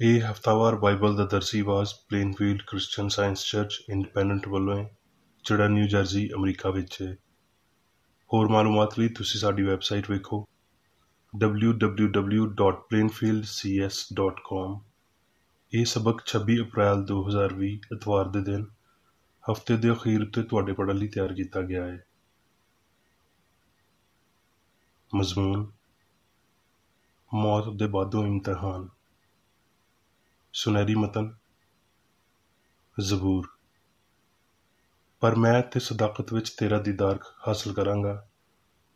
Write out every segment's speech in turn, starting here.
ਇਹ ਹਫ਼ਤਾਵਾਰ ਬਾਈਬਲ ਦਾ ਦਰਸੀ ਆਵਾਜ਼ ਪਲੇਨਫੀਲਡ Christian science church independent ਵੱਲੋਂ ਹੈ, ਜਿਹੜਾ ਨਿਊ ਜਰਸੀ, ਅਮਰੀਕਾ ਵਿੱਚ ਹੈ। ਹੋਰ ਮਾਲੂਮਾਤ ਲਈ ਤੁਸੀਂ ਸਾਡੀ ਵੈਬਸਾਈਟ ਵੇਖੋ www.plainfieldcs.com। ਇਹ ਸਬਕ 26 ਅਪ੍ਰੈਲ 2020 ਐਤਵਾਰ ਦੇ ਦਿਨ ਹਫ਼ਤੇ ਦੇ ਅਖੀਰ ਉੱਤੇ ਤੁਹਾਡੇ ਪੜ੍ਹਨ ਲਈ ਤਿਆਰ ਕੀਤਾ ਗਿਆ ਹੈ। ਮਜ਼ਮੂਨ: ਮੌਤ ਦੇ ਬਾਅਦੋਂ ਇਮਤਿਹਾਨ। ਸੁਨਹਿਰੀ ਮਤਨ: ਜ਼ਬੂਰ। ਪਰ ਮੈਂ ਤੇ ਸਦਾਕਤ ਵਿੱਚ ਤੇਰਾ ਦੀਦਾਰ ਹਾਸਲ ਕਰਾਂਗਾ,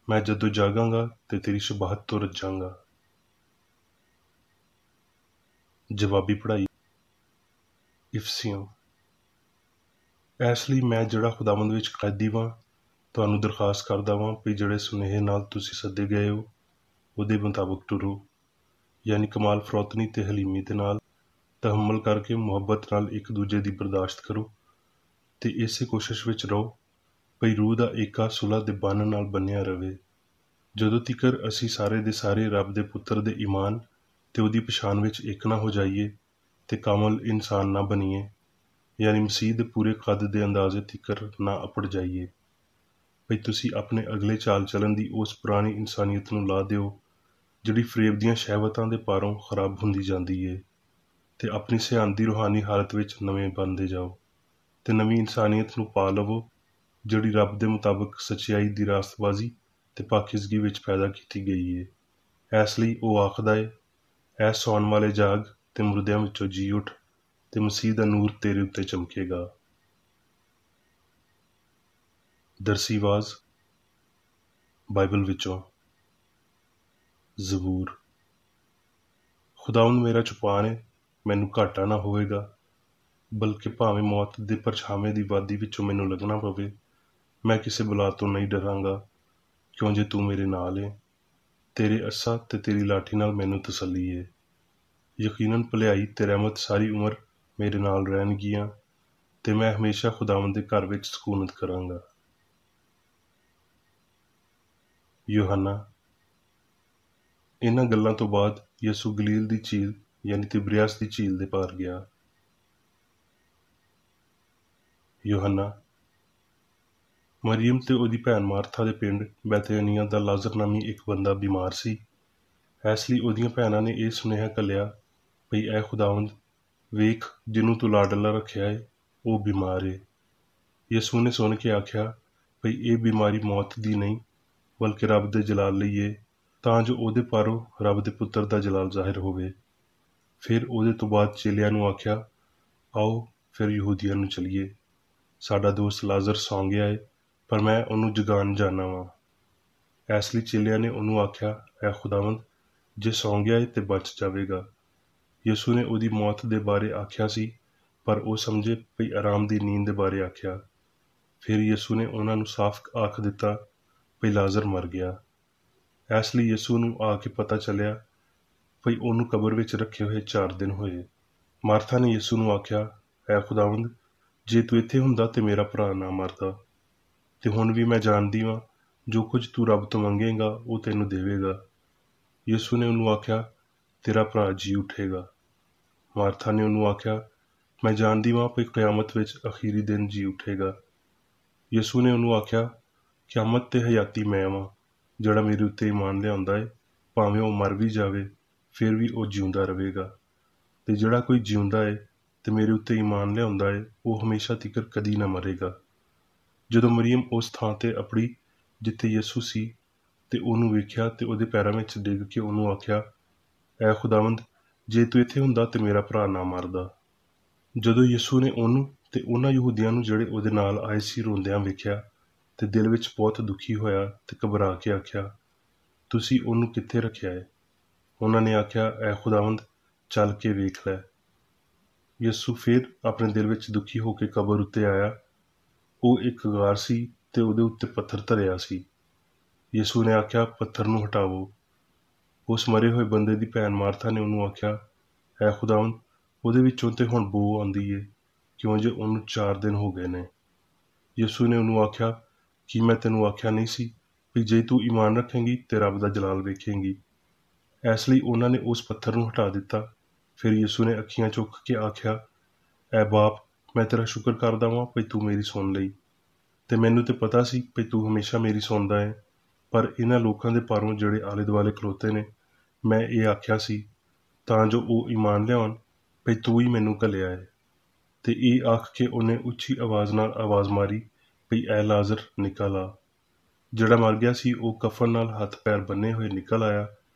ਮੈਂ ਜਦੋਂ ਜਾਗਾਂਗਾ ਤੇ ਤੇਰੀ ਸ਼ਬਾਹਤ ਤੋਂ ਰੱਜਾਂਗਾ। ਜਵਾਬੀ ਪੜ੍ਹਾਈ। ਇਫਸੀਓਂ: ਇਸ ਲਈ ਮੈਂ ਜਿਹੜਾ ਖੁਦਾਵੰਦ ਵਿੱਚ ਕੈਦੀ ਵਾਂ, ਤੁਹਾਨੂੰ ਦਰਖਾਸਤ ਕਰਦਾ ਵਾਂ ਵੀ ਜਿਹੜੇ ਸੁਨੇਹੇ ਨਾਲ ਤੁਸੀਂ ਸੱਦੇ ਗਏ ਹੋ ਉਹਦੇ ਮੁਤਾਬਕ ਟੁਰੋ, ਯਾਨੀ ਕਮਾਲ ਫਰੋਤਨੀ ਤੇ ਹਲੀਮੀ ਦੇ ਨਾਲ ਤਹਮਲ ਕਰਕੇ ਮੁਹੱਬਤ ਨਾਲ ਇੱਕ ਦੂਜੇ ਦੀ ਬਰਦਾਸ਼ਤ ਕਰੋ ਤੇ ਇਸੇ ਕੋਸ਼ਿਸ਼ ਵਿੱਚ ਰਹੋ ਭਈ ਰੂਹ ਦਾ ਏਕਾ ਸੁਲ੍ਹਾ ਦੇ ਬੰਨ ਨਾਲ ਬੰਨਿਆ ਰਵੇ, ਜਦੋਂ ਤੀਕਰ ਅਸੀਂ ਸਾਰੇ ਦੇ ਸਾਰੇ ਰੱਬ ਦੇ ਪੁੱਤਰ ਦੇ ਈਮਾਨ ਤੇ ਉਹਦੀ ਪਛਾਣ ਵਿੱਚ ਇੱਕ ਨਾ ਹੋ ਜਾਈਏ ਤੇ ਕਾਮਲ ਇਨਸਾਨ ਨਾ ਬਣੀਏ, ਯਾਨੀ ਮਸੀਹ ਦੇ ਪੂਰੇ ਕੱਦ ਦੇ ਅੰਦਾਜ਼ੇ ਤੀਕਰ ਨਾ ਅਪੜ ਜਾਈਏ। ਭਈ ਤੁਸੀਂ ਆਪਣੇ ਅਗਲੇ ਚਾਲ ਚੱਲਣ ਦੀ ਉਸ ਪੁਰਾਣੀ ਇਨਸਾਨੀਅਤ ਨੂੰ ਲਾ ਦਿਓ ਜਿਹੜੀ ਫਰੇਬ ਦੀਆਂ ਸ਼ਹਿਵਤਾਂ ਦੇ ਪਾਰੋਂ ਖਰਾਬ ਹੁੰਦੀ ਜਾਂਦੀ ਏ, ਤੇ ਆਪਣੀ ਸਿਆਣ ਦੀ ਰੂਹਾਨੀ ਹਾਲਤ ਵਿੱਚ ਨਵੇਂ ਬਣਦੇ ਜਾਓ ਤੇ ਨਵੀਂ ਇਨਸਾਨੀਅਤ ਨੂੰ ਪਾ ਲਵੋ ਜਿਹੜੀ ਰੱਬ ਦੇ ਮੁਤਾਬਕ ਸੱਚਾਈ ਦੀ ਰਾਸਤਬਾਜ਼ੀ ਤੇ ਪਾਕੀਜ਼ਗੀ ਵਿੱਚ ਪੈਦਾ ਕੀਤੀ ਗਈ ਏ। ਇਸ ਲਈ ਉਹ ਆਖਦਾ ਏ, ਐ ਸੌਣ ਵਾਲੇ ਜਾਗ ਤੇ ਮੁਰਦਿਆਂ ਵਿੱਚੋਂ ਜੀ ਉੱਠ ਤੇ ਮਸੀਹ ਦਾ ਨੂਰ ਤੇਰੇ ਉੱਤੇ ਚਮਕੇਗਾ। ਦਰਸੀ ਆਵਾਜ਼ ਬਾਈਬਲ ਵਿੱਚੋਂ। ਜ਼ਬੂਰ। ਖੁਦਾਵੰਦ ਮੇਰਾ ਚੁਪਾਨ ਏ, ਮੈਨੂੰ ਘਾਟਾ ਨਾ ਹੋਵੇਗਾ, ਬਲਕਿ ਭਾਵੇਂ ਮੌਤ ਦੇ ਪਰਛਾਵੇਂ ਦੀ ਵਾਦੀ ਵਿੱਚੋਂ ਮੈਨੂੰ ਲੰਘਣਾ ਪਵੇ, ਮੈਂ ਕਿਸੇ ਬਲਾ ਤੋਂ ਨਹੀਂ ਡਰਾਂਗਾ, ਕਿਉਂ ਜੇ ਤੂੰ ਮੇਰੇ ਨਾਲ ਏ। ਤੇਰੇ ਅੱਸਾ ਤੇ ਤੇਰੀ ਲਾਠੀ ਨਾਲ ਮੈਨੂੰ ਤਸੱਲੀ ਏ। ਯਕੀਨਨ ਭਲਾਈ ਤੇ ਰਹਿਮਤ ਸਾਰੀ ਉਮਰ ਮੇਰੇ ਨਾਲ ਰਹਿਣਗੀਆਂ ਤੇ ਮੈਂ ਹਮੇਸ਼ਾ ਖੁਦਾਵੰਦ ਦੇ ਘਰ ਵਿੱਚ ਸਕੂਨਤ ਕਰਾਂਗਾ। ਯੋਹੰਨਾ। ਇਹਨਾਂ ਗੱਲਾਂ ਤੋਂ ਬਾਅਦ ਯਿਸੂ ਗਲੀਲ ਦੀ ਝੀਲ ਯਾਨੀ ਤਿਬਰਿਆਸ ਦੀ ਝੀਲ ਦੇ ਪਾਰ ਗਿਆ। ਯੋਹੰਨਾ। ਮਰੀਮ ਤੇ ਉਹਦੀ ਭੈਣ ਮਾਰਥਾ ਦੇ ਪਿੰਡ ਬੈਤਨੀਆ ਦਾ ਲਾਜ਼ਰ ਨਾਮੀ ਇੱਕ ਬੰਦਾ ਬਿਮਾਰ ਸੀ। ਇਸ ਲਈ ਉਹਦੀਆਂ ਭੈਣਾਂ ਨੇ ਇਹ ਸੁਨੇਹਾ ਘੱਲਿਆ ਭਈ ਐ ਖੁਦਾਵੰਦ, ਵੇਖ ਜਿਹਨੂੰ ਤੂੰ ਲਾਡਲਾ ਰੱਖਿਆ ਏ ਉਹ ਬਿਮਾਰ ਏ। ਯਿਸੂ ਨੇ ਸੁਣ ਕੇ ਆਖਿਆ ਭਈ ਇਹ ਬਿਮਾਰੀ ਮੌਤ ਦੀ ਨਹੀਂ, ਬਲਕਿ ਰੱਬ ਦੇ ਜਲਾਲ ਲਈ ਏ, ਤਾਂ ਜੋ ਉਹਦੇ ਪਾਰੋਂ ਰੱਬ ਦੇ ਪੁੱਤਰ ਦਾ ਜਲਾਲ ਜ਼ਾਹਿਰ ਹੋਵੇ। ਫਿਰ ਉਹਦੇ ਤੋਂ ਬਾਅਦ ਚੇਲਿਆਂ ਨੂੰ ਆਖਿਆ, ਆਓ ਫਿਰ ਯਹੂਦੀਆਂ ਨੂੰ ਚਲੀਏ। ਸਾਡਾ ਦੋਸਤ ਲਾਜ਼ਰ ਸੌਂ ਗਿਆ ਏ, ਪਰ ਮੈਂ ਉਹਨੂੰ ਜਗਾਉਣ ਜਾਣਾ ਵਾਂ। ਇਸ ਲਈ ਚੇਲਿਆਂ ਨੇ ਉਹਨੂੰ ਆਖਿਆ, ਐ ਖੁਦਾਵੰਦ, ਜੇ ਸੌਂ ਗਿਆ ਏ ਤੇ ਬਚ ਜਾਵੇਗਾ। ਯਿਸੂ ਨੇ ਉਹਦੀ ਮੌਤ ਦੇ ਬਾਰੇ ਆਖਿਆ ਸੀ, ਪਰ ਉਹ ਸਮਝੇ ਭਈ ਆਰਾਮ ਦੀ ਨੀਂਦ ਦੇ ਬਾਰੇ ਆਖਿਆ। ਫਿਰ ਯਿਸੂ ਨੇ ਉਹਨਾਂ ਨੂੰ ਸਾਫ਼ ਆਖ ਦਿੱਤਾ ਭਈ ਲਾਜ਼ਰ ਮਰ ਗਿਆ। ਇਸ ਲਈ ਯਿਸੂ ਨੂੰ ਆ ਕੇ ਪਤਾ ਚੱਲਿਆ ਭਈ ਉਹਨੂੰ ਕਬਰ ਵਿੱਚ ਰੱਖੇ ਹੋਏ 4 ਦਿਨ ਹੋਏ। ਮਾਰਥਾ ਨੇ ਯਿਸੂ ਨੂੰ ਆਖਿਆ, ਐ ਖੁਦਾਵੰਦ, ਜੇ ਤੂੰ ਇੱਥੇ ਹੁੰਦਾ ਤੇ ਮੇਰਾ ਭਰਾ ਨਾ ਮਰਦਾ। ਤੇ ਹੁਣ ਵੀ ਮੈਂ ਜਾਣਦੀ ਵਾਂ ਜੋ ਕੁਝ ਤੂੰ ਰੱਬ ਤੋਂ ਮੰਗੇਗਾ ਉਹ ਤੈਨੂੰ ਦੇਵੇਗਾ। ਯਿਸੂ ਨੇ ਉਹਨੂੰ ਆਖਿਆ, ਤੇਰਾ ਭਰਾ ਜੀ ਉੱਠੇਗਾ। ਮਾਰਥਾ ਨੇ ਉਹਨੂੰ ਆਖਿਆ, ਮੈਂ ਜਾਣਦੀ ਵਾਂ ਭਈ ਕਿਆਮਤ ਵਿੱਚ ਅਖੀਰੀ ਦਿਨ ਜੀ ਉੱਠੇਗਾ। ਯਿਸੂ ਨੇ ਉਹਨੂੰ ਆਖਿਆ, ਕਿਆਮਤ ਤੇ ਹਯਾਤੀ ਮੈਂ ਵਾਂ, ਜਿਹੜਾ ਮੇਰੇ ਉੱਤੇ ਈਮਾਨ ਲਿਆਉਂਦਾ ਏ, ਭਾਵੇਂ ਉਹ ਮਰ ਵੀ ਜਾਵੇ ਫਿਰ ਵੀ ਉਹ ਜਿਉਂਦਾ ਰਹੇਗਾ। ਤੇ ਜਿਹੜਾ ਕੋਈ ਜਿਉਂਦਾ ਏ ਤੇ ਮੇਰੇ ਉੱਤੇ ਈਮਾਨ ਲਿਆਉਂਦਾ ਏ ਉਹ ਹਮੇਸ਼ਾ ਤੀਕਰ ਕਦੀ ਨਾ ਮਰੇਗਾ। ਜਦੋਂ ਮਰੀਮ ਉਸ ਥਾਂ ਤੇ ਅਪੜੀ ਜਿੱਥੇ ਯਿਸੂ ਸੀ ਤੇ ਉਹਨੂੰ ਵੇਖਿਆ ਤੇ ਉਹਦੇ ਪੈਰਾਂ ਵਿੱਚ ਡਿੱਗ ਕੇ ਉਹਨੂੰ ਆਖਿਆ, ਐ ਖੁਦਾਵੰਦ, ਜੇ ਤੂੰ ਇੱਥੇ ਹੁੰਦਾ ਤੇ ਮੇਰਾ ਭਰਾ ਨਾ ਮਰਦਾ। ਜਦੋਂ ਯਿਸੂ ਨੇ ਉਹਨੂੰ ਤੇ ਉਹਨਾਂ ਯਹੂਦੀਆਂ ਨੂੰ ਜਿਹੜੇ ਉਹਦੇ ਨਾਲ ਆਏ ਸੀ ਰੋਂਦਿਆਂ ਵੇਖਿਆ ਤੇ ਦਿਲ ਵਿੱਚ ਬਹੁਤ ਦੁਖੀ ਹੋਇਆ ਤੇ ਘਬਰਾ ਕੇ ਆਖਿਆ, ਤੁਸੀਂ ਉਹਨੂੰ ਕਿੱਥੇ ਰੱਖਿਆ ਏ? ਉਹਨਾਂ ਨੇ ਆਖਿਆ, ਐ ਖੁਦਾਵੰਦ, ਚੱਲ ਕੇ ਵੇਖ ਲੈ। ਯਿਸੂ ਫਿਰ ਆਪਣੇ ਦਿਲ ਵਿੱਚ ਦੁਖੀ ਹੋ ਕੇ ਕਬਰ ਉੱਤੇ ਆਇਆ। ਉਹ ਇੱਕ ਗਾਰ ਸੀ ਤੇ ਉਹਦੇ ਉੱਤੇ ਪੱਥਰ ਧਰਿਆ ਸੀ। ਯਿਸੂ ਨੇ ਆਖਿਆ, ਪੱਥਰ ਨੂੰ ਹਟਾਵੋ। ਉਸ ਮਰੇ ਹੋਏ ਬੰਦੇ ਦੀ ਭੈਣ ਮਾਰਥਾ ਨੇ ਉਹਨੂੰ ਆਖਿਆ, ਐ ਖੁਦਾਵੰਦ, ਉਹਦੇ ਵਿੱਚੋਂ ਤੇ ਹੁਣ ਬੋ ਆਉਂਦੀ ਏ, ਕਿਉਂ ਜੇ ਉਹਨੂੰ 4 ਦਿਨ ਹੋ ਗਏ ਨੇ। ਯਿਸੂ ਨੇ ਉਹਨੂੰ ਆਖਿਆ, ਕੀ ਮੈਂ ਤੈਨੂੰ ਆਖਿਆ ਨਹੀਂ ਸੀ ਵੀ ਜੇ ਤੂੰ ਈਮਾਨ ਰੱਖੇਂਗੀ ਤੇ ਰੱਬ ਦਾ ਜਲਾਲ ਵੇਖੇਂਗੀ। ਇਸ ਲਈ ਉਹਨਾਂ ਨੇ ਉਸ ਪੱਥਰ ਨੂੰ ਹਟਾ ਦਿੱਤਾ। ਫਿਰ ਯਿਸੂ ਨੇ ਅੱਖੀਆਂ ਚੁੱਕ ਕੇ ਆਖਿਆ, ਐ ਬਾਪ, ਮੈਂ ਤੇਰਾ ਸ਼ੁਕਰ ਕਰਦਾ ਵਾਂ ਭਈ ਤੂੰ ਮੇਰੀ ਸੁਣ ਲਈ। ਤੇ ਮੈਨੂੰ ਤੇ ਪਤਾ ਸੀ ਭਈ ਤੂੰ ਹਮੇਸ਼ਾ ਮੇਰੀ ਸੁਣਦਾ ਹੈ, ਪਰ ਇਹਨਾਂ ਲੋਕਾਂ ਦੇ ਪਾਰੋਂ ਜਿਹੜੇ ਆਲੇ ਦੁਆਲੇ ਖਲੋਤੇ ਨੇ, ਮੈਂ ਇਹ ਆਖਿਆ ਸੀ ਤਾਂ ਜੋ ਉਹ ਈਮਾਨ ਲਿਆਉਣ ਭਈ ਤੂੰ ਹੀ ਮੈਨੂੰ ਘੱਲਿਆ ਹੈ। ਤੇ ਇਹ ਆਖ ਕੇ ਉਹਨੇ ਉੱਚੀ ਆਵਾਜ਼ ਨਾਲ ਆਵਾਜ਼ ਮਾਰੀ ਭਈ ਐ ਲਾਜ਼ਰ ਨਿਕਲ ਆ। ਜਿਹੜਾ ਮਰ ਗਿਆ ਸੀ ਉਹ ਕਫਨ ਨਾਲ ਹੱਥ ਪੈਰ ਬੰਨੇ ਹੋਏ ਨਿਕਲ ਆਇਆ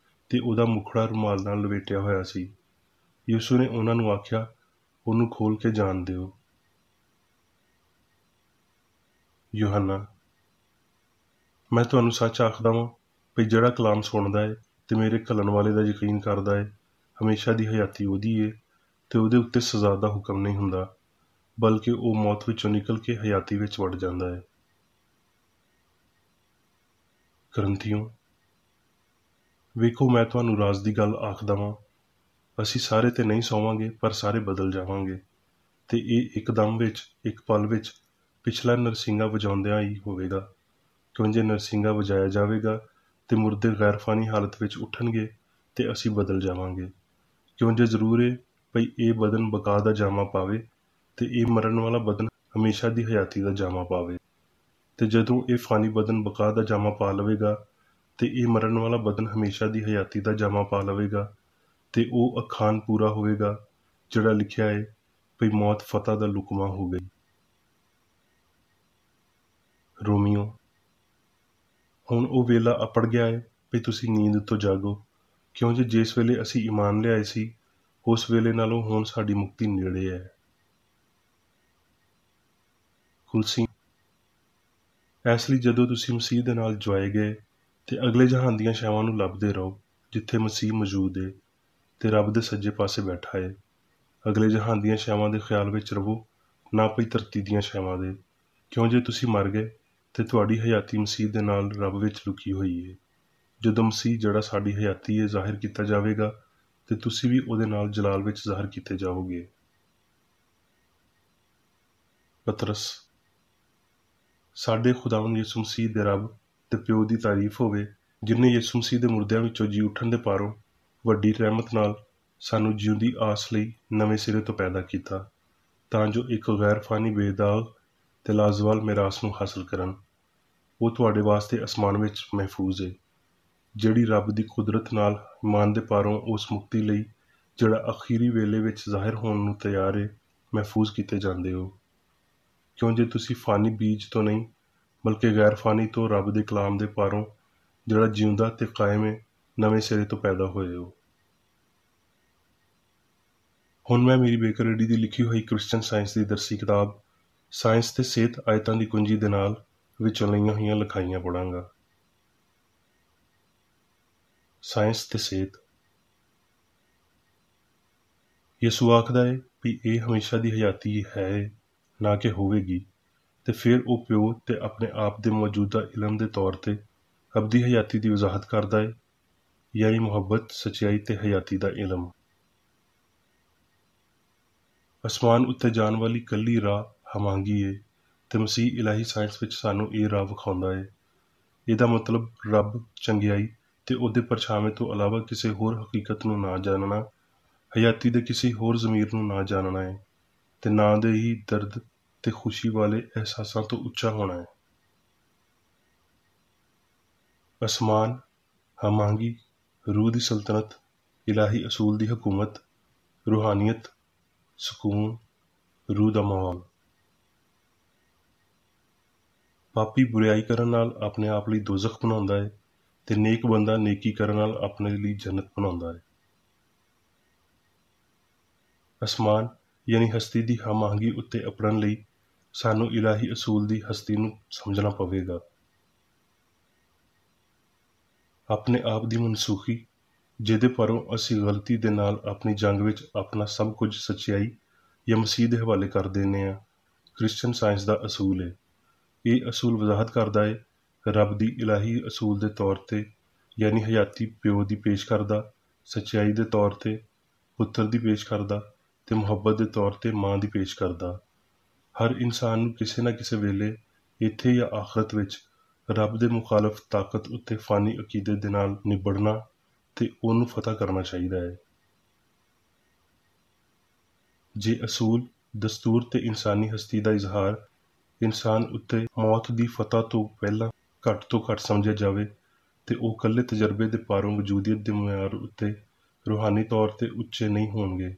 ਤੇ ਉਹਦਾ ਮੁਖੜਾ ਰੁਮਾਲ ਨਾਲ ਲਪੇਟਿਆ ਹੋਇਆ ਸੀ। ਯਿਸੂ ਨੇ ਉਹਨਾਂ ਨੂੰ ਆਖਿਆ, ਉਹਨੂੰ ਖੋਲ ਕੇ ਜਾਣ ਦਿਓ। ਯੂਹੰਨਾ, ਮੈਂ ਤੁਹਾਨੂੰ ਸੱਚ ਆਖਦਾ ਵਾਂ ਭਈ ਜਿਹੜਾ ਕਲਾਮ ਸੁਣਦਾ ਹੈ ਤੇ ਮੇਰੇ ਘੱਲਣ ਵਾਲੇ ਦਾ ਯਕੀਨ ਕਰਦਾ ਹੈ, ਹਮੇਸ਼ਾ ਦੀ ਹਯਾਤੀ ਉਹਦੀ ਹੈ ਤੇ ਉਹਦੇ ਉੱਤੇ ਸਜ਼ਾ ਦਾ ਹੁਕਮ ਨਹੀਂ ਹੁੰਦਾ, ਬਲਕਿ ਉਹ ਮੌਤ ਵਿੱਚੋਂ ਨਿਕਲ ਕੇ ਹਯਾਤੀ ਵਿੱਚ ਵੜ ਜਾਂਦਾ ਹੈ। ਕਰੰਥੀਓ, ਵੇਖੋ ਮੈਂ ਤੁਹਾਨੂੰ ਰਾਜ਼ ਦੀ ਗੱਲ ਆਖਦਾ ਵਾਂ, ਅਸੀਂ ਸਾਰੇ ਤੇ ਨਹੀਂ ਸੌਵਾਂਗੇ ਪਰ ਸਾਰੇ ਬਦਲ ਜਾਵਾਂਗੇ। ਤੇ ਇਹ ਇੱਕਦਮ ਵਿੱਚ, ਇੱਕ ਪਲ ਵਿੱਚ ਪਿਛਲਾ ਨਰਸਿੰਗਾ ਵਜਾਉਂਦਿਆਂ ਹੀ ਹੋਵੇਗਾ। ਕਿਉਂ ਜੇ ਨਰਸਿੰਗਾ ਵਜਾਇਆ ਜਾਵੇਗਾ ਤੇ ਮੁਰਦੇ ਗੈਰਫਾਨੀ ਹਾਲਤ ਵਿੱਚ ਉੱਠਣਗੇ ਤੇ ਅਸੀਂ ਬਦਲ ਜਾਵਾਂਗੇ। ਕਿਉਂ ਜੇ ਜ਼ਰੂਰ ਹੈ ਭਈ ਇਹ ਬਦਨ ਬਕਾ ਦਾ ਜਾਮਾ ਪਾਵੇ ਤੇ ਇਹ ਮਰਨ ਵਾਲਾ ਬਦਨ ਹਮੇਸ਼ਾ ਦੀ ਹਯਾਤੀ ਦਾ ਜਾਮਾ ਪਾਵੇ। ਤੇ ਜਦੋਂ ਇਹ ਫਾਨੀ ਬਦਨ ਬਕਾ ਦਾ ਜਾਮਾ ਪਾ ਲਵੇਗਾ ਤੇ ਇਹ ਮਰਨ ਵਾਲਾ ਬਦਨ ਹਮੇਸ਼ਾ ਦੀ ਹਯਾਤੀ ਦਾ ਜਾਮਾ ਪਾ ਲਵੇਗਾ, ਤੇ ਉਹ ਅਖਾਨ ਪੂਰਾ ਹੋਵੇਗਾ ਜਿਹੜਾ ਲਿਖਿਆ ਹੈ ਭਈ ਮੌਤ ਫਤਹ ਦਾ ਲੁਕਮਾ ਹੋ ਗਈ। ਰੋਮੀਓ, ਹੁਣ ਉਹ ਵੇਲਾ ਅਪੜ ਗਿਆ ਹੈ ਭਈ ਤੁਸੀਂ ਨੀਂਦ ਤੋਂ ਜਾਗੋ, ਕਿਉਂ ਜੇ ਜਿਸ ਵੇਲੇ ਅਸੀਂ ਈਮਾਨ ਲਿਆਏ ਸੀ ਉਸ ਵੇਲੇ ਨਾਲੋਂ ਹੁਣ ਸਾਡੀ ਮੁਕਤੀ ਨੇੜੇ ਹੈ। ਕੁਲਸੀ, ਇਸ ਲਈ ਜਦੋਂ ਤੁਸੀਂ ਮਸੀਹ ਦੇ ਨਾਲ ਜੁਆਏ ਗਏ ਤੇ ਅਗਲੇ ਜਹਾਨ ਦੀਆਂ ਛਾਵਾਂ ਨੂੰ ਲੱਭਦੇ ਰਹੋ ਜਿੱਥੇ ਮਸੀਹ ਮੌਜੂਦ ਹੈ ਤੇ ਰੱਬ ਦੇ ਸੱਜੇ ਪਾਸੇ ਬੈਠਾ ਹੈ। ਅਗਲੇ ਜਹਾਨ ਦੀਆਂ ਛਾਵਾਂ ਦੇ ਖਿਆਲ ਵਿੱਚ ਰਹੋ, ਨਾ ਭਈ ਧਰਤੀ ਦੀਆਂ ਛਾਵਾਂ ਦੇ। ਕਿਉਂ ਜੇ ਤੁਸੀਂ ਮਰ ਗਏ ਤੇ ਤੁਹਾਡੀ ਹਯਾਤੀ ਮਸੀਹ ਦੇ ਨਾਲ ਰੱਬ ਵਿੱਚ ਲੁਕੀ ਹੋਈ ਹੈ। ਜਦੋਂ ਮਸੀਹ ਜਿਹੜਾ ਸਾਡੀ ਹਯਾਤੀ ਹੈ ਜ਼ਾਹਿਰ ਕੀਤਾ ਜਾਵੇਗਾ ਤੇ ਤੁਸੀਂ ਵੀ ਉਹਦੇ ਨਾਲ ਜਲਾਲ ਵਿੱਚ ਜ਼ਾਹਿਰ ਕੀਤੇ ਜਾਓਗੇ। ਪਤਰਸ, ਸਾਡੇ ਖੁਦਾਵੰਦ ਯਿਸੂ ਮਸੀਹ ਦੇ ਰੱਬ ਤੇ ਪਿਓ ਦੀ ਤਾਰੀਫ ਹੋਵੇ, ਜਿਨ੍ਹਾਂ ਯਿਸੂ ਮਸੀਹ ਦੇ ਮੁਰਦਿਆਂ ਵਿੱਚੋਂ ਜੀ ਉੱਠਣ ਦੇ ਪਾਰੋਂ ਵੱਡੀ ਰਹਿਮਤ ਨਾਲ ਸਾਨੂੰ ਜਿਉਂਦੀ ਆਸ ਲਈ ਨਵੇਂ ਸਿਰੇ ਤੋਂ ਪੈਦਾ ਕੀਤਾ, ਤਾਂ ਜੋ ਇੱਕ ਗੈਰ ਫਾਨੀ ਬੇਦਾਗ ਤੇ ਲਾਜ਼ਵਾਲ ਮਿਰਾਸ ਨੂੰ ਹਾਸਲ ਕਰਨ। ਉਹ ਤੁਹਾਡੇ ਵਾਸਤੇ ਅਸਮਾਨ ਵਿੱਚ ਮਹਿਫੂਜ਼ ਹੈ, ਜਿਹੜੀ ਰੱਬ ਦੀ ਕੁਦਰਤ ਨਾਲ ਇਮਾਨ ਦੇ ਪਾਰੋਂ ਉਸ ਮੁਕਤੀ ਲਈ ਜਿਹੜਾ ਅਖੀਰੀ ਵੇਲੇ ਵਿੱਚ ਜ਼ਾਹਿਰ ਹੋਣ ਨੂੰ ਤਿਆਰ ਹੈ ਮਹਿਫੂਜ਼ ਕੀਤੇ ਜਾਂਦੇ ਹੋ। ਕਿਉਂ ਜੇ ਤੁਸੀਂ ਫਾਨੀ ਬੀਜ ਤੋਂ ਨਹੀਂ ਬਲਕਿ ਗੈਰ ਫਾਨੀ ਤੋਂ ਰੱਬ ਦੇ ਕਲਾਮ ਦੇ ਪਾਰੋਂ ਜਿਹੜਾ ਜਿਉਂਦਾ ਤੇ ਕਾਇਮ ਹੈ ਨਵੇਂ ਸਿਰੇ ਤੋਂ ਪੈਦਾ ਹੋਏ ਹੋ। ਹੁਣ ਮੈਂ ਮੇਰੀ ਬੇਕਰੇਡੀ ਦੀ ਲਿਖੀ ਹੋਈ ਕ੍ਰਿਸਚਨ ਸਾਇੰਸ ਦੀ ਦਰਸੀ ਕਿਤਾਬ ਸਾਇੰਸ ਤੇ ਸਿਹਤ ਆਇਤਾਂ ਦੀ ਕੁੰਜੀ ਦੇ ਨਾਲ ਵਿੱਚੋਂ ਲਈਆਂ ਹੋਈਆਂ ਲਿਖਾਈਆਂ ਪੜਾਂਗਾ। ਸਾਇੰਸ ਤੇ ਸਿਹਤ। ਯਿਸੂ ਆਖਦਾ ਹੈ ਵੀ ਇਹ ਹਮੇਸ਼ਾ ਦੀ ਹਯਾਤੀ ਹੈ, ਨਾ ਕਿ ਹੋਵੇਗੀ, ਤੇ ਫਿਰ ਉਹ ਪਿਓ ਤੇ ਆਪਣੇ ਆਪ ਦੇ ਮੌਜੂਦਾ ਇਲਮ ਦੇ ਤੌਰ ਤੇ ਅਬਦੀ ਹਯਾਤੀ ਦੀ ਵਜ਼ਾਹਤ ਕਰਦਾ ਹੈ, ਯਾਨੀ ਮੁਹੱਬਤ, ਸੱਚਾਈ ਤੇ ਹਯਾਤੀ ਦਾ ਇਲਮ। ਅਸਮਾਨ ਉੱਤੇ ਜਾਣ ਵਾਲੀ ਕੱਲੀ ਰਾਹ ਹਮਾਂਗੀ ਹੈ ਤੇ ਮਸੀਹ ਇਲਾਹੀ ਸਾਇੰਸ ਵਿੱਚ ਸਾਨੂੰ ਇਹ ਰਾਹ ਵਿਖਾਉਂਦਾ ਹੈ। ਇਹਦਾ ਮਤਲਬ ਰੱਬ, ਚੰਗਿਆਈ ਤੇ ਉਹਦੇ ਪਰਛਾਵੇਂ ਤੋਂ ਇਲਾਵਾ ਕਿਸੇ ਹੋਰ ਹਕੀਕਤ ਨੂੰ ਨਾ ਜਾਣਨਾ, ਹਯਾਤੀ ਦੇ ਕਿਸੇ ਹੋਰ ਜ਼ਮੀਰ ਨੂੰ ਨਾ ਜਾਣਨਾ ਹੈ ਤੇ ਨਾ ਦੇ ਹੀ ਦਰਦ ਤੇ ਖੁਸ਼ੀ ਵਾਲੇ ਅਹਿਸਾਸਾਂ ਤੋਂ ਉੱਚਾ ਹੋਣਾ ਹੈ। ਅਸਮਾਨ, ਹਮਾਂਗੀ, ਰੂਹ ਦੀ ਸਲਤਨਤ, ਇਲਾਹੀ ਅਸੂਲ ਦੀ ਹਕੂਮਤ, ਰੂਹਾਨੀਅਤ, ਸਕੂਨ, ਰੂਹ ਦਾ ਮਾਹੌਲ। ਪਾਪੀ ਬੁਰਾਈ ਕਰਨ ਨਾਲ ਆਪਣੇ ਆਪ ਲਈ ਦੋਜ਼ਖ ਬਣਾਉਂਦਾ ਹੈ ਤੇ ਨੇਕ ਬੰਦਾ ਨੇਕੀ ਕਰਨ ਨਾਲ ਆਪਣੇ ਲਈ ਜੰਨਤ ਬਣਾਉਂਦਾ ਹੈ। ਅਸਮਾਨ ਯਾਨੀ ਹਸਤੀ ਦੀ ਹਮਾਂਗੀ ਉੱਤੇ ਅਪੜਨ ਲਈ ਸਾਨੂੰ ਇਲਾਹੀ ਅਸੂਲ ਦੀ ਹਸਤੀ ਨੂੰ ਸਮਝਣਾ ਪਵੇਗਾ। ਆਪਣੇ ਆਪ ਦੀ ਮਨਸੂਖੀ, ਜਿਹਦੇ ਪਰੋਂ ਅਸੀਂ ਗਲਤੀ ਦੇ ਨਾਲ ਆਪਣੀ ਜੰਗ ਵਿੱਚ ਆਪਣਾ ਸਭ ਕੁਝ ਸੱਚਾਈ ਜਾਂ ਮਸੀਹ ਦੇ ਹਵਾਲੇ ਕਰ ਦਿੰਦੇ ਹਾਂ, ਕ੍ਰਿਸਚਨ ਸਾਇੰਸ ਦਾ ਅਸੂਲ ਹੈ। ਇਹ ਅਸੂਲ ਵਜ਼ਾਹਤ ਕਰਦਾ ਹੈ ਰੱਬ ਦੀ ਇਲਾਹੀ ਅਸੂਲ ਦੇ ਤੌਰ ਤੇ, ਯਾਨੀ ਹਯਾਤੀ ਪਿਓ ਦੀ ਪੇਸ਼ ਕਰਦਾ, ਸੱਚਾਈ ਦੇ ਤੌਰ ਤੇ ਪੁੱਤਰ ਦੀ ਪੇਸ਼ ਕਰਦਾ ਤੇ ਮੁਹੱਬਤ ਦੇ ਤੌਰ ਤੇ ਮਾਂ ਦੀ ਪੇਸ਼ ਕਰਦਾ। ਹਰ ਇਨਸਾਨ ਨੂੰ ਕਿਸੇ ਨਾ ਕਿਸੇ ਵੇਲੇ ਇੱਥੇ ਜਾਂ ਆਖਰਤ ਵਿੱਚ ਰੱਬ ਦੇ ਮੁਖਾਲਫ ਤਾਕਤ ਉੱਤੇ ਫਾਨੀ ਅਕੀਦੇ ਦੇ ਨਾਲ ਨਿਬੜਨਾ ਤੇ ਉਹਨੂੰ ਫਤਹ ਕਰਨਾ ਚਾਹੀਦਾ ਹੈ। ਜੇ ਅਸੂਲ, ਦਸਤੂਰ ਤੇ ਇਨਸਾਨੀ ਹਸਤੀ ਦਾ ਇਜ਼ਹਾਰ ਇਨਸਾਨ ਉੱਤੇ ਮੌਤ ਦੀ ਫਤਹ ਤੋਂ ਪਹਿਲਾਂ ਘੱਟ ਤੋਂ ਘੱਟ ਸਮਝਿਆ ਜਾਵੇ ਤੇ ਉਹ ਇਕੱਲੇ ਤਜਰਬੇ ਦੇ ਪਾਰੋਂ ਵਜੂਦੀਅਤ ਦੇ ਮਿਆਰ ਉੱਤੇ ਰੂਹਾਨੀ ਤੌਰ ਤੇ ਉੱਚੇ ਨਹੀਂ ਹੋਣਗੇ,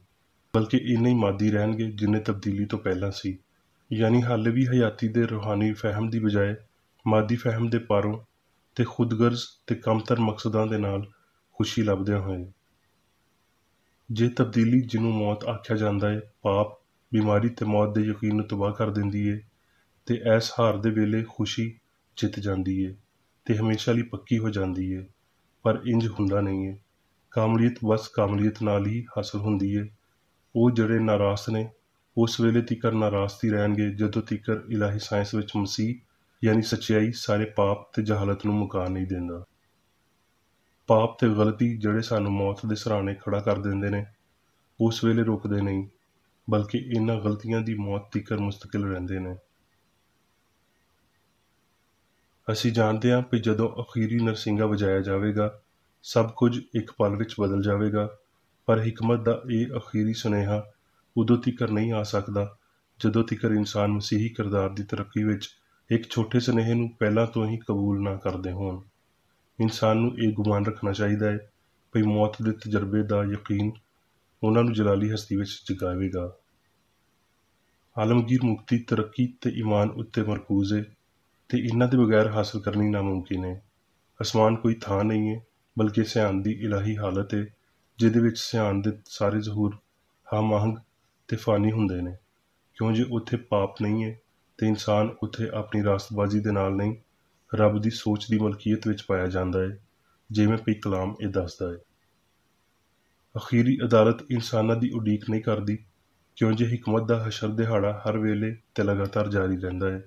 ਬਲਕਿ ਇੰਨੇ ਹੀ ਮਾਦੀ ਰਹਿਣਗੇ ਜਿੰਨੇ ਤਬਦੀਲੀ ਤੋਂ ਪਹਿਲਾਂ ਸੀ। ਯਾਨੀ ਹਾਲੇ ਵੀ ਹਯਾਤੀ ਦੇ ਰੂਹਾਨੀ ਫਹਿਮ ਦੀ ਬਜਾਏ ਮਾਦੀ ਫਹਿਮ ਦੇ ਪਾਰੋਂ ਤੇ ਖੁਦਗਰਜ਼ ਤੇ ਕਮਤਰ ਮਕਸਦਾਂ ਦੇ ਨਾਲ ਖੁਸ਼ੀ ਲੱਭਦਿਆਂ ਹੋਏ। ਜੇ ਤਬਦੀਲੀ ਜਿਹਨੂੰ ਮੌਤ ਆਖਿਆ ਜਾਂਦਾ ਹੈ ਪਾਪ, ਬਿਮਾਰੀ ਤੇ ਮੌਤ ਦੇ ਯਕੀਨ ਨੂੰ ਤਬਾਹ ਕਰ ਦਿੰਦੀ ਹੈ ਤੇ ਐਸ ਹਾਰ ਦੇ ਵੇਲੇ ਖੁਸ਼ੀ ਜਿੱਤ ਜਾਂਦੀ ਹੈ ਤੇ ਹਮੇਸ਼ਾ ਲਈ ਪੱਕੀ ਹੋ ਜਾਂਦੀ ਹੈ, ਪਰ ਇੰਜ ਹੁੰਦਾ ਨਹੀਂ ਹੈ। ਕਾਮਲੀਅਤ ਬਸ ਕਾਮਲੀਅਤ ਨਾਲ ਹੀ ਹਾਸਲ ਹੁੰਦੀ ਹੈ। ਉਹ ਜਿਹੜੇ ਨਾਰਾਜ਼ ਨੇ ਉਸ ਵੇਲੇ ਤੀਕਰ ਨਾਰਾਜ਼ ਹੀ ਰਹਿਣਗੇ ਜਦੋਂ ਤੀਕਰ ਇਲਾਹੀ ਸਾਇੰਸ ਵਿੱਚ ਮਸੀਹ ਯਾਨੀ ਸੱਚਾਈ ਸਾਰੇ ਪਾਪ ਤੇ ਜਹਾਲਤ ਨੂੰ ਮੁਕਾ ਨਹੀਂ ਦਿੰਦਾ। ਪਾਪ ਤੇ ਗਲਤੀ ਜਿਹੜੇ ਸਾਨੂੰ ਮੌਤ ਦੇ ਸਿਰਹਾਣੇ ਖੜਾ ਕਰ ਦਿੰਦੇ ਨੇ ਉਸ ਵੇਲੇ ਰੁਕਦੇ ਨਹੀਂ, ਬਲਕਿ ਇਹਨਾਂ ਗਲਤੀਆਂ ਦੀ ਮੌਤ ਤੀਕਰ ਮੁਸਤਕਿਲ ਰਹਿੰਦੇ ਨੇ। ਅਸੀਂ ਜਾਣਦੇ ਹਾਂ ਕਿ ਜਦੋਂ ਅਖੀਰੀ ਨਰਸਿੰਗਾ ਵਜਾਇਆ ਜਾਵੇਗਾ ਸਭ ਕੁਝ ਇੱਕ ਪਲ ਵਿੱਚ ਬਦਲ ਜਾਵੇਗਾ, ਪਰ ਹਿਕਮਤ ਦਾ ਇਹ ਅਖੀਰੀ ਸੁਨੇਹਾ ਉਦੋਂ ਤੀਕਰ ਨਹੀਂ ਆ ਸਕਦਾ ਜਦੋਂ ਤੀਕਰ ਇਨਸਾਨ ਮਸੀਹੀ ਕਿਰਦਾਰ ਦੀ ਤਰੱਕੀ ਵਿੱਚ ਇੱਕ ਛੋਟੇ ਸੁਨੇਹੇ ਨੂੰ ਪਹਿਲਾਂ ਤੋਂ ਹੀ ਕਬੂਲ ਨਾ ਕਰਦੇ ਹੋਣ। ਇਨਸਾਨ ਨੂੰ ਇਹ ਗੁਮਾਨ ਰੱਖਣਾ ਚਾਹੀਦਾ ਹੈ ਕਿ ਮੌਤ ਦੇ ਤਜਰਬੇ ਦਾ ਯਕੀਨ ਉਹਨਾਂ ਨੂੰ ਜਲਾਲੀ ਹਸਤੀ ਵਿੱਚ ਜਗਾਵੇਗਾ। ਆਲਮਗੀਰ ਮੁਕਤੀ ਤਰੱਕੀ ਤੇ ਈਮਾਨ ਉੱਤੇ ਮਰਕੂਜ਼ ਹੈ ਤੇ ਇਹਨਾਂ ਦੇ ਬਗੈਰ ਹਾਸਲ ਕਰਨੀ ਨਾਮੁਮਕਿਨ ਹੈ। ਅਸਮਾਨ ਕੋਈ ਥਾਂ ਨਹੀਂ ਹੈ, ਬਲਕਿ ਸਿਆਣ ਦੀ ਇਲਾਹੀ ਹਾਲਤ ਹੈ ਜਿਹਦੇ ਵਿੱਚ ਸਿਆਣ ਦੇ ਸਾਰੇ ਜ਼ਹੂਰ ਹਮ-ਆਹੰਗ ਤੇ ਫਾਨੀ ਹੁੰਦੇ ਨੇ। ਕਿਉਂ ਜੇ ਉੱਥੇ ਪਾਪ ਨਹੀਂ ਹੈ ਤੇ ਇਨਸਾਨ ਉੱਥੇ ਆਪਣੀ ਰਾਸਤਬਾਜ਼ੀ ਦੇ ਨਾਲ ਨਹੀਂ, ਰੱਬ ਦੀ ਸੋਚ ਦੀ ਮਲਕੀਅਤ ਵਿੱਚ ਪਾਇਆ ਜਾਂਦਾ ਹੈ, ਜਿਵੇਂ ਕਿ ਕਲਾਮ ਇਹ ਦੱਸਦਾ ਹੈ। ਅਖੀਰੀ ਅਦਾਲਤ ਇਨਸਾਨਾਂ ਦੀ ਉਡੀਕ ਨਹੀਂ ਕਰਦੀ, ਕਿਉਂ ਜੇ ਹਿਕਮਤ ਦਾ ਹਸ਼ਰ ਦਿਹਾੜਾ ਹਰ ਵੇਲੇ ਤੇ ਲਗਾਤਾਰ ਜਾਰੀ ਰਹਿੰਦਾ ਹੈ।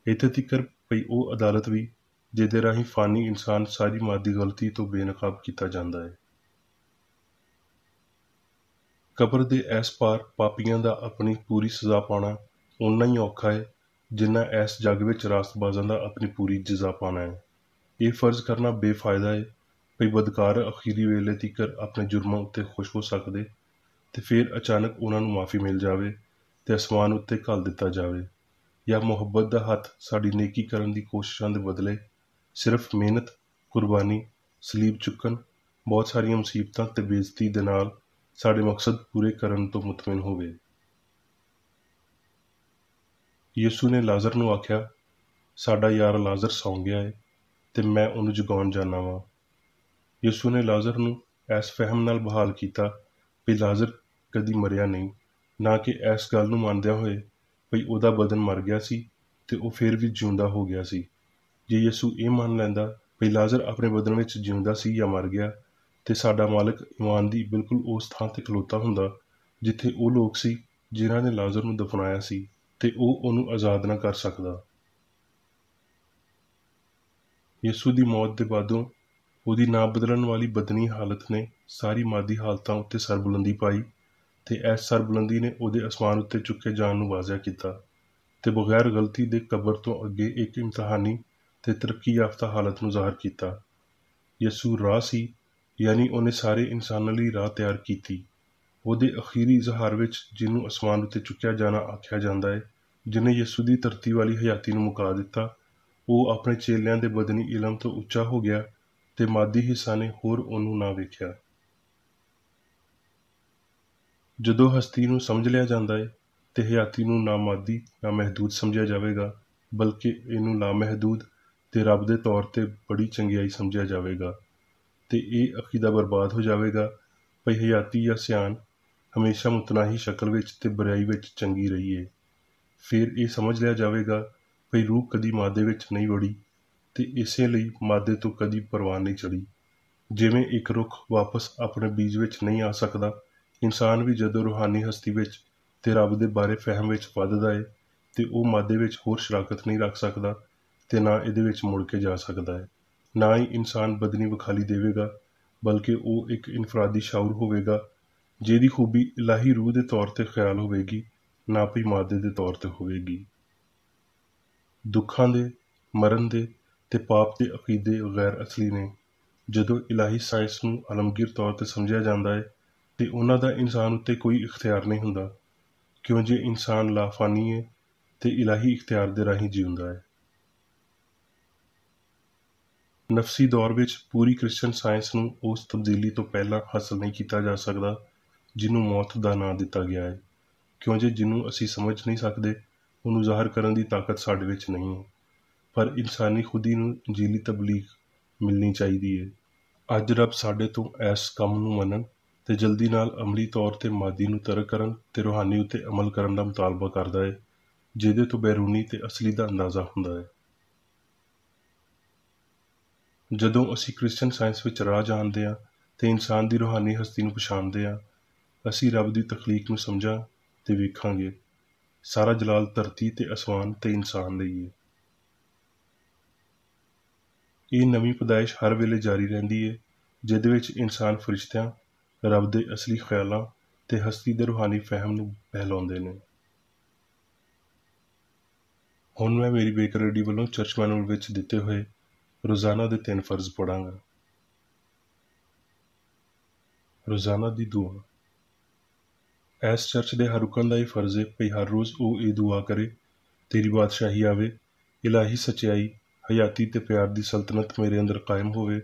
ਇੱਥੇ ਤੀਕਰ ਪਈ ਉਹ ਅਦਾਲਤ ਵੀ ਜਿਹਦੇ ਰਾਹੀਂ ਫਾਨੀ ਇਨਸਾਨ ਸਾਰੀ ਮਾਦੀ ਗਲਤੀ ਤੋਂ ਬੇਨਕਾਬ ਕੀਤਾ ਜਾਂਦਾ ਹੈ। ਕਬਰ ਦੇ ਐਸ ਪਾਰ ਪਾਪੀਆਂ ਦਾ ਆਪਣੀ ਪੂਰੀ ਸਜ਼ਾ ਪਾਉਣਾ ਓਨਾ ਹੀ ਔਖਾ ਹੈ ਜਿੰਨਾ ਐਸ ਜੱਗ ਵਿੱਚ ਰਾਸਤਬਾਜ਼ਾਂ ਦਾ ਆਪਣੀ ਪੂਰੀ ਜਜ਼ਾ ਪਾਉਣਾ ਹੈ। ਇਹ ਫਰਜ਼ ਕਰਨਾ ਬੇਫਾਇਦਾ ਹੈ ਕਿ ਬਦਕਾਰ ਅਖੀਰੀ ਵੇਲੇ ਤੀਕਰ ਆਪਣੇ ਜੁਰਮਾਂ ਉੱਤੇ ਖੁਸ਼ ਹੋ ਸਕਦੇ ਤੇ ਫਿਰ ਅਚਾਨਕ ਉਹਨਾਂ ਨੂੰ ਮਾਫੀ ਮਿਲ ਜਾਵੇ ਤੇ ਅਸਮਾਨ ਉੱਤੇ ਘੱਲ ਦਿੱਤਾ ਜਾਵੇ, ਜਾਂ ਮੁਹੱਬਤ ਦਾ ਹੱਥ ਸਾਡੀ ਨੇਕੀ ਕਰਨ ਦੀ ਕੋਸ਼ਿਸ਼ਾਂ ਦੇ ਬਦਲੇ ਸਿਰਫ ਮਿਹਨਤ, ਕੁਰਬਾਨੀ, ਸਲੀਬ ਚੁੱਕਣ, ਬਹੁਤ ਸਾਰੀਆਂ ਮੁਸੀਬਤਾਂ ਤੇ ਬੇਇੱਜ਼ਤੀ ਦੇ ਨਾਲ ਸਾਡੇ ਮਕਸਦ ਪੂਰੇ ਕਰਨ ਤੋਂ ਮੁਤਮਿਨ ਹੋਵੇ। ਯਿਸੂ ਨੇ ਲਾਜ਼ਰ ਨੂੰ ਆਖਿਆ, ਸਾਡਾ ਯਾਰ ਲਾਜ਼ਰ ਸੌਂ ਗਿਆ ਹੈ ਤੇ ਮੈਂ ਉਹਨੂੰ ਜਗਾਉਣ ਜਾਣਾ ਵਾਂ। ਯਿਸੂ ਨੇ ਲਾਜ਼ਰ ਨੂੰ ਐਸ ਫਹਿਮ ਨਾਲ ਬਹਾਲ ਕੀਤਾ ਵੀ ਲਾਜ਼ਰ ਕਦੀ ਮਰਿਆ ਨਹੀਂ, ਨਾ ਕਿ ਐਸ ਗੱਲ ਨੂੰ ਮੰਨਦਿਆਂ ਹੋਏ ਵੀ ਉਹਦਾ ਬਦਨ ਮਰ ਗਿਆ ਸੀ ਤੇ ਉਹ ਫਿਰ ਵੀ ਜਿਉਂਦਾ ਹੋ ਗਿਆ ਸੀ। ਜੇ ਯਿਸੂ ਇਹ ਮੰਨ ਲੈਂਦਾ ਵੀ ਲਾਜ਼ਰ ਆਪਣੇ ਬਦਨ ਵਿੱਚ ਜਿਉਂਦਾ ਸੀ ਜਾਂ ਮਰ ਗਿਆ, ਤੇ ਸਾਡਾ ਮਾਲਕ ਈਮਾਨ ਦੀ ਬਿਲਕੁਲ ਉਸ ਥਾਂ ਤੇ ਖਲੋਤਾ ਹੁੰਦਾ ਜਿੱਥੇ ਉਹ ਲੋਕ ਸੀ ਜਿਨ੍ਹਾਂ ਨੇ ਲਾਜ਼ਰ ਨੂੰ ਦਫਨਾਇਆ ਸੀ, ਤੇ ਉਹ ਉਹਨੂੰ ਆਜ਼ਾਦ ਨਾ ਕਰ ਸਕਦਾ। ਯਿਸੂ ਦੀ ਮੌਤ ਦੇ ਬਾਅਦੋਂ ਉਹਦੀ ਨਾ ਬਦਲਣ ਵਾਲੀ ਬਦਨੀ ਹਾਲਤ ਨੇ ਸਾਰੀ ਮਾਦੀ ਹਾਲਤਾਂ ਉੱਤੇ ਸਰਬੁਲੰਦੀ ਪਾਈ ਤੇ ਇਸ ਸਰਬੁਲੰਦੀ ਨੇ ਉਹਦੇ ਅਸਮਾਨ ਉੱਤੇ ਚੁੱਕੇ ਜਾਣ ਨੂੰ ਵਾਜ਼ਿਆ ਕੀਤਾ ਤੇ ਬਗੈਰ ਗਲਤੀ ਦੇ ਕਬਰ ਤੋਂ ਅੱਗੇ ਇੱਕ ਇਮਤਿਹਾਨੀ ਤੇ ਤਰੱਕੀ ਯਾਫਤਾ ਹਾਲਤ ਨੂੰ ਜ਼ਾਹਰ ਕੀਤਾ। ਯਿਸੂ ਰਾਹ ਸੀ, ਯਾਨੀ ਉਹਨੇ ਸਾਰੇ ਇਨਸਾਨਾਂ ਲਈ ਰਾਹ ਤਿਆਰ ਕੀਤੀ। ਉਹਦੇ ਅਖੀਰੀ ਇਜ਼ਹਾਰ ਵਿੱਚ ਜਿਹਨੂੰ ਅਸਮਾਨ ਉੱਤੇ ਚੁੱਕਿਆ ਜਾਣਾ ਆਖਿਆ ਜਾਂਦਾ ਹੈ, ਜਿਹਨੇ ਯਿਸੂ ਦੀ ਧਰਤੀ ਵਾਲੀ ਹਯਾਤੀ ਨੂੰ ਮੁਕਾ ਦਿੱਤਾ, ਉਹ ਆਪਣੇ ਚੇਲਿਆਂ ਦੇ ਬਦਨੀ ਇਲਮ ਤੋਂ ਉੱਚਾ ਹੋ ਗਿਆ ਤੇ ਮਾਦੀ ਹਿੱਸਾ ਨੇ ਹੋਰ ਉਹਨੂੰ ਨਾ ਵੇਖਿਆ। ਜਦੋਂ ਹਸਤੀ ਨੂੰ ਸਮਝ ਲਿਆ ਜਾਂਦਾ ਹੈ ਤੇ ਹਯਾਤੀ ਨੂੰ ਨਾ ਮਾਦੀ ਨਾ ਮਹਿਦੂਦ ਸਮਝਿਆ ਜਾਵੇਗਾ, ਬਲਕਿ ਇਹਨੂੰ ਲਾਮਹਿਦੂਦ ਤੇ ਰੱਬ ਦੇ ਤੌਰ ਤੇ ਬੜੀ ਚੰਗਿਆਈ ਸਮਝਿਆ ਜਾਵੇਗਾ, ਤੇ ਇਹ ਅਕੀਦਾ ਬਰਬਾਦ ਹੋ ਜਾਵੇਗਾ ਭਈ ਹਯਾਤੀ ਜਾਂ ਸਿਆਣ ਹਮੇਸ਼ਾ ਮੁਤਨਾਹੀ ਸ਼ਕਲ ਵਿੱਚ ਤੇ ਬੁਰਾਈ ਵਿੱਚ ਚੰਗੀ ਰਹੀ ਹੈ। ਫਿਰ ਇਹ ਸਮਝ ਲਿਆ ਜਾਵੇਗਾ ਭਈ ਰੂਹ ਕਦੀ ਮਾਦੇ ਵਿੱਚ ਨਹੀਂ ਵੜੀ ਤੇ ਇਸੇ ਲਈ ਮਾਦੇ ਤੋਂ ਕਦੀ ਪਰਵਾਨ ਨਹੀਂ ਚੜੀ। ਜਿਵੇਂ ਇੱਕ ਰੁੱਖ ਵਾਪਸ ਆਪਣੇ ਬੀਜ ਵਿੱਚ ਨਹੀਂ ਆ ਸਕਦਾ, ਇਨਸਾਨ ਵੀ ਜਦੋਂ ਰੂਹਾਨੀ ਹਸਤੀ ਵਿੱਚ ਤੇ ਰੱਬ ਦੇ ਬਾਰੇ ਫਹਿਮ ਵਿੱਚ ਵੱਧਦਾ ਹੈ ਤੇ ਉਹ ਮਾਦੇ ਵਿੱਚ ਹੋਰ ਸ਼ਰਾਕਤ ਨਹੀਂ ਰੱਖ ਸਕਦਾ ਤੇ ਨਾ ਇਹਦੇ ਵਿੱਚ ਮੁੜ ਕੇ ਜਾ ਸਕਦਾ ਹੈ। ਨਾ ਹੀ ਇਨਸਾਨ ਬਦਨੀ ਵਿਖਾਲੀ ਦੇਵੇਗਾ, ਬਲਕਿ ਉਹ ਇੱਕ ਇਨਫਰਾਦੀ ਸ਼ਾਉਰ ਹੋਵੇਗਾ ਜਿਹਦੀ ਖੂਬੀ ਇਲਾਹੀ ਰੂਹ ਦੇ ਤੌਰ ਤੇ ਖਿਆਲ ਹੋਵੇਗੀ, ਨਾ ਵੀ ਮਾਦੇ ਦੇ ਤੌਰ ਤੇ ਹੋਵੇਗੀ। ਦੁੱਖਾਂ ਦੇ, ਮਰਨ ਦੇ ਤੇ ਪਾਪ ਦੇ ਅਕੀਦੇ ਗੈਰ ਅਸਲੀ ਨੇ। ਜਦੋਂ ਇਲਾਹੀ ਸਾਇੰਸ ਨੂੰ ਆਲਮਗੀਰ ਤੌਰ ਤੇ ਸਮਝਿਆ ਜਾਂਦਾ ਹੈ ਤੇ ਉਹਨਾਂ ਦਾ ਇਨਸਾਨ ਉੱਤੇ ਕੋਈ ਇਖਤਿਆਰ ਨਹੀਂ ਹੁੰਦਾ, ਕਿਉਂ ਜੇ ਇਨਸਾਨ ਲਾਫਾਨੀ ਹੈ ਤੇ ਇਲਾਹੀ ਇਖਤਿਆਰ ਦੇ ਰਾਹੀਂ ਜਿਉਂਦਾ ਹੈ। ਨਫਸੀ ਦੌਰ ਵਿੱਚ ਪੂਰੀ ਕ੍ਰਿਸਚਨ ਸਾਇੰਸ ਨੂੰ ਉਸ ਤਬਦੀਲੀ ਤੋਂ ਪਹਿਲਾਂ ਹਾਸਲ ਨਹੀਂ ਕੀਤਾ ਜਾ ਸਕਦਾ ਜਿਹਨੂੰ ਮੌਤ ਦਾ ਨਾਂ ਦਿੱਤਾ ਗਿਆ ਹੈ, ਕਿਉਂ ਜੇ ਜਿਹਨੂੰ ਅਸੀਂ ਸਮਝ ਨਹੀਂ ਸਕਦੇ ਉਹਨੂੰ ਜ਼ਾਹਰ ਕਰਨ ਦੀ ਤਾਕਤ ਸਾਡੇ ਵਿੱਚ ਨਹੀਂ ਹੈ। ਪਰ ਇਨਸਾਨੀ ਖੁਦੀ ਨੂੰ ਇੰਜੀਲੀ ਤਬਲੀਗ ਮਿਲਣੀ ਚਾਹੀਦੀ ਹੈ। ਅੱਜ ਰੱਬ ਸਾਡੇ ਤੋਂ ਇਸ ਕੰਮ ਨੂੰ ਮੰਨਣ ਤੇ ਜਲਦੀ ਨਾਲ ਅਮਲੀ ਤੌਰ ਤੇ ਮਾਦੀ ਨੂੰ ਤਰਕ ਕਰਨ ਤੇ ਰੂਹਾਨੀ ਉੱਤੇ ਅਮਲ ਕਰਨ ਦਾ ਮੁਤਾਲਬਾ ਕਰਦਾ ਹੈ, ਜਿਹਦੇ ਤੋਂ ਬੈਰੂਨੀ ਤੇ ਅਸਲੀ ਦਾ ਅੰਦਾਜ਼ਾ ਹੁੰਦਾ ਹੈ। ਜਦੋਂ ਅਸੀਂ ਕ੍ਰਿਸਚਨ ਸਾਇੰਸ ਵਿੱਚ ਰਾਹ ਜਾਣਦੇ ਹਾਂ ਤੇ ਇਨਸਾਨ ਦੀ ਰੂਹਾਨੀ ਹਸਤੀ ਨੂੰ ਪਛਾਣਦੇ ਹਾਂ, ਅਸੀਂ ਰੱਬ ਦੀ ਤਖਲੀਕ ਨੂੰ ਸਮਝਾਂ ਤੇ ਵੇਖਾਂਗੇ ਸਾਰਾ ਜਲਾਲ ਧਰਤੀ ਤੇ ਅਸਮਾਨ ਤੇ ਇਨਸਾਨ ਲਈ ਹੈ। ਇਹ ਨਵੀਂ ਪੈਦਾਇਸ਼ ਹਰ ਵੇਲੇ ਜਾਰੀ ਰਹਿੰਦੀ ਹੈ, ਜਿਹਦੇ ਵਿੱਚ ਇਨਸਾਨ ਫਰਿਸ਼ਤਿਆਂ, ਰੱਬ ਦੇ ਅਸਲੀ ਖਿਆਲਾਂ ਤੇ ਹਸਤੀ ਦੇ ਰੂਹਾਨੀ ਫਹਿਮ ਨੂੰ ਬਹਿਲਾਉਂਦੇ ਨੇ। ਹੁਣ ਮੈਂ ਮੇਰੀ ਬੇਕਰ ਰੈਡੀ ਵੱਲੋਂ ਚਰਚ ਮੈਨੂਅਲ ਵਿੱਚ ਦਿੱਤੇ ਹੋਏ ਰੋਜ਼ਾਨਾ ਦੇ 3 ਫਰਜ਼ ਪੜਾਂਗਾ। ਰੋਜ਼ਾਨਾ ਦੀ ਦੁਆ। ਇਸ ਚਰਚ ਦੇ ਹਰ ਰੁਕਨ ਦਾ ਇਹ ਫਰਜ਼ ਹੈ ਭਈ ਹਰ ਰੋਜ਼ ਉਹ ਇਹ ਦੁਆ ਕਰੇ, ਤੇਰੀ ਬਾਦਸ਼ਾਹੀ ਆਵੇ, ਇਲਾਹੀ ਸੱਚਾਈ, ਹਯਾਤੀ ਤੇ ਪਿਆਰ ਦੀ ਸਲਤਨਤ ਮੇਰੇ ਅੰਦਰ ਕਾਇਮ ਹੋਵੇ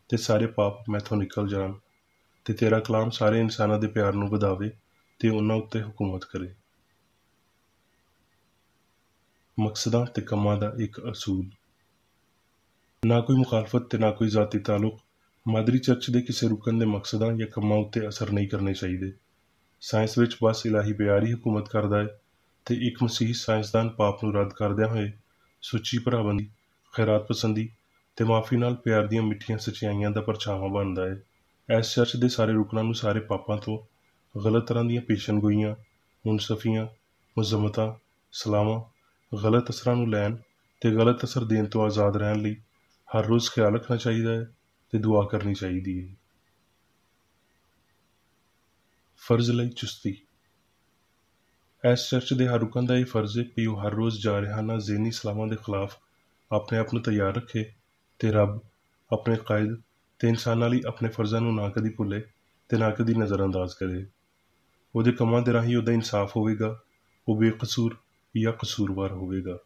ਤੇ ਸਾਰੇ ਪਾਪ ਮੈਥੋਂ ਨਿਕਲ ਜਾਣ ਤੇ ਤੇਰਾ ਕਲਾਮ ਸਾਰੇ ਇਨਸਾਨਾਂ ਦੇ ਪਿਆਰ ਨੂੰ ਵਧਾਵੇ ਤੇ ਉਹਨਾਂ ਉੱਤੇ ਹੁਕੂਮਤ ਕਰੇ। ਮਕਸਦਾਂ ਤੇ ਕੰਮਾਂ ਦਾ ਇੱਕ ਅਸੂਲ। ਨਾ ਕੋਈ ਮੁਖਾਲਫਤ ਤੇ ਨਾ ਕੋਈ ਜ਼ਾਤੀ ਤਾਲੁਕ ਮਾਦਰੀ ਚਰਚ ਦੇ ਕਿਸੇ ਰੁਕਨ ਦੇ ਮਕਸਦਾਂ ਜਾਂ ਕੰਮਾਂ ਉੱਤੇ ਅਸਰ ਨਹੀਂ ਕਰਨੇ ਚਾਹੀਦੇ। ਸਾਇੰਸ ਵਿੱਚ ਬਸ ਇਲਾਹੀ ਪਿਆਰ ਹੀ ਹੁਕੂਮਤ ਕਰਦਾ ਹੈ ਤੇ ਇੱਕ ਮਸੀਹੀ ਸਾਇੰਸਦਾਨ ਪਾਪ ਨੂੰ ਰੱਦ ਕਰਦਿਆਂ ਹੋਏ ਸੁੱਚੀ ਭਰਾਬੰਦੀ, ਖੈਰਾਤ ਪਸੰਦੀ ਤੇ ਮਾਫੀ ਨਾਲ ਪਿਆਰ ਦੀਆਂ ਮਿੱਠੀਆਂ ਸੱਚਾਈਆਂ ਦਾ ਪਰਛਾਵਾਂ ਬਣਦਾ ਹੈ। ਇਸ ਚਰਚ ਦੇ ਸਾਰੇ ਰੁਕਨਾਂ ਨੂੰ ਸਾਰੇ ਪਾਪਾਂ ਤੋਂ, ਗਲਤ ਤਰ੍ਹਾਂ ਦੀਆਂ ਪੇਸ਼ਨਗੋਈਆਂ, ਮੁਨਸਫੀਆਂ, ਮੁਜ਼ਮਤਾਂ, ਸਲਾਹਾਂ, ਗਲਤ ਅਸਰਾਂ ਨੂੰ ਲੈਣ ਤੇ ਗਲਤ ਅਸਰ ਦੇਣ ਤੋਂ ਆਜ਼ਾਦ ਰਹਿਣ ਲਈ ਹਰ ਰੋਜ਼ ਖਿਆਲ ਰੱਖਣਾ ਚਾਹੀਦਾ ਹੈ ਤੇ ਦੁਆ ਕਰਨੀ ਚਾਹੀਦੀ ਹੈ। ਫਰਜ਼ ਲਈ ਚੁਸਤੀ। ਇਸ ਚਰਚ ਦੇ ਹਰ ਰੁਕਨ ਦਾ ਇਹ ਫਰਜ਼ ਹੈ ਕਿ ਉਹ ਹਰ ਰੋਜ਼ ਜਾਰਿਹਾਨਾ ਜ਼ਹਿਨੀ ਸਲਾਮਾਂ ਦੇ ਖਿਲਾਫ ਆਪਣੇ ਆਪ ਨੂੰ ਤਿਆਰ ਰੱਖੇ ਤੇ ਰੱਬ, ਆਪਣੇ ਕਾਇਦ ਤੇ ਇਨਸਾਨਾਂ ਲਈ ਆਪਣੇ ਫਰਜ਼ਾਂ ਨੂੰ ਨਾ ਕਦੀ ਭੁੱਲੇ ਤੇ ਨਾ ਕਦੀ ਨਜ਼ਰਅੰਦਾਜ਼ ਕਰੇ। ਉਹਦੇ ਕੰਮਾਂ ਦੇ ਰਾਹੀਂ ਉਹਦਾ ਇਨਸਾਫ ਹੋਵੇਗਾ, ਉਹ ਬੇਕਸੂਰ ਜਾਂ ਕਸੂਰਵਾਰ ਹੋਵੇਗਾ।